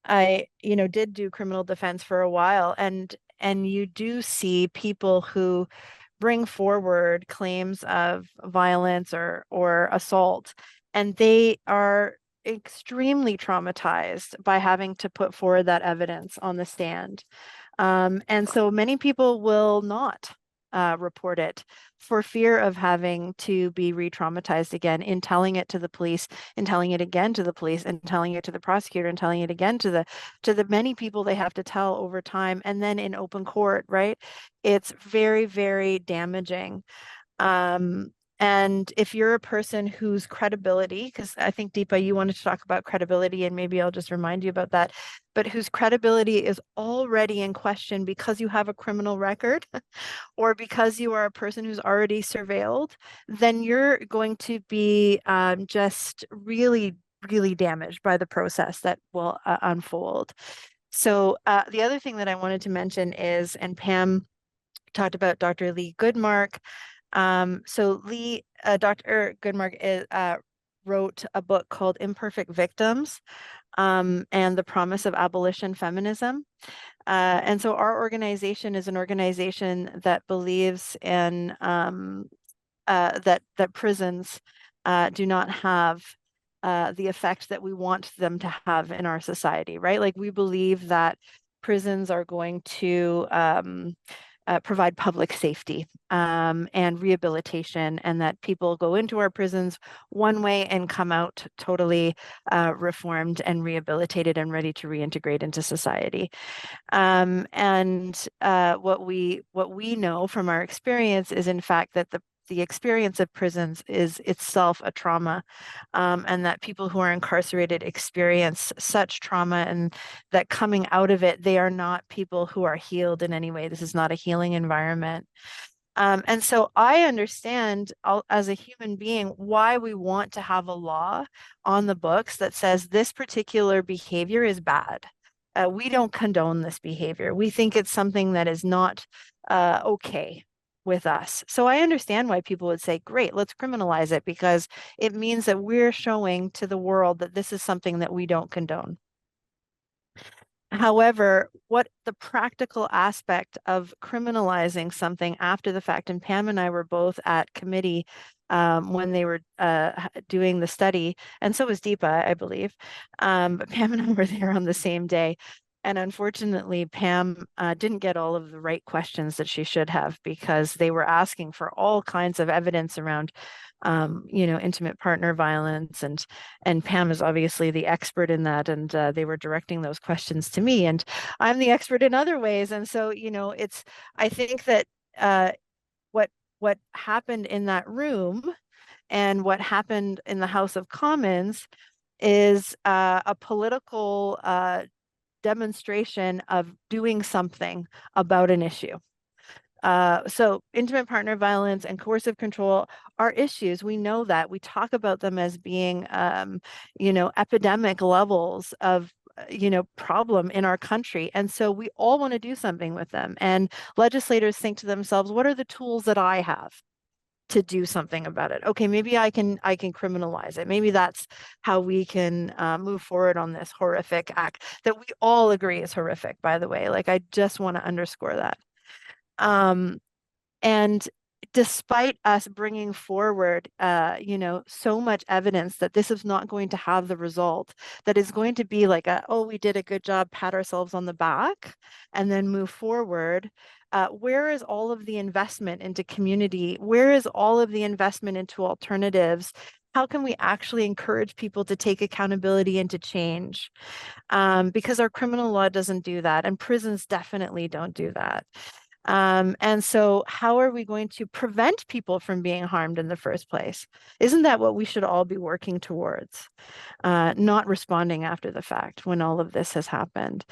I, did do criminal defense for a while, and you do see people who bring forward claims of violence or assault, and they are extremely traumatized by having to put forward that evidence on the stand. And so many people will not report it for fear of having to be re-traumatized again in telling it to the police, in telling it again to the police, and telling it to the prosecutor, and telling it again to the many people they have to tell over time, and then in open court, right? It's very, very damaging. Um, and if you're a person whose credibility, because I think Deepa, you wanted to talk about credibility, and maybe I'll just remind you about that, but whose credibility is already in question because you have a criminal record or because you are a person who's already surveilled, then you're going to be just really, really damaged by the process that will unfold. So the other thing that I wanted to mention is, and Pam talked about Dr. Lee Goodmark. Dr. Goodmark wrote a book called Imperfect Victims, and the Promise of Abolition Feminism. And so our organization is an organization that believes in that prisons do not have the effect that we want them to have in our society, right? Like we believe that prisons are going to provide public safety and rehabilitation, and that people go into our prisons one way and come out totally reformed and rehabilitated and ready to reintegrate into society. What we know from our experience is, in fact, that the experience of prisons is itself a trauma, and that people who are incarcerated experience such trauma, and that coming out of it, they are not people who are healed in any way. This is not a healing environment. And so I understand as a human being why we want to have a law on the books that says this particular behavior is bad. We don't condone this behavior. We think it's something that is not okay with us. So I understand why people would say, great, let's criminalize it, because it means that we're showing to the world that this is something that we don't condone. However, what the practical aspect of criminalizing something after the fact, and Pam and I were both at committee when they were doing the study, and so was Deepa, I believe. But Pam and I were there on the same day. And unfortunately, Pam didn't get all of the right questions that she should have, because they were asking for all kinds of evidence around intimate partner violence, and Pam is obviously the expert in that, and they were directing those questions to me, and I'm the expert in other ways, and so I think that what what happened in that room and what happened in the House of Commons is a political demonstration of doing something about an issue. So intimate partner violence and coercive control are issues. We know that. We talk about them as being, epidemic levels of, problem in our country. And so we all want to do something with them. And legislators think to themselves, what are the tools that I have to do something about it? Okay, maybe I can criminalize it. Maybe that's how we can move forward on this horrific act that we all agree is horrific, by the way. Like, I just want to underscore that. Um, and despite us bringing forward, so much evidence that this is not going to have the result, that is going to be like oh, we did a good job, pat ourselves on the back, and then move forward. Where is all of the investment into community? Where is all of the investment into alternatives? How can we actually encourage people to take accountability and to change? Because our criminal law doesn't do that, and prisons definitely don't do that. And so how are we going to prevent people from being harmed in the first place? Isn't that what we should all be working towards? Not responding after the fact when all of this has happened.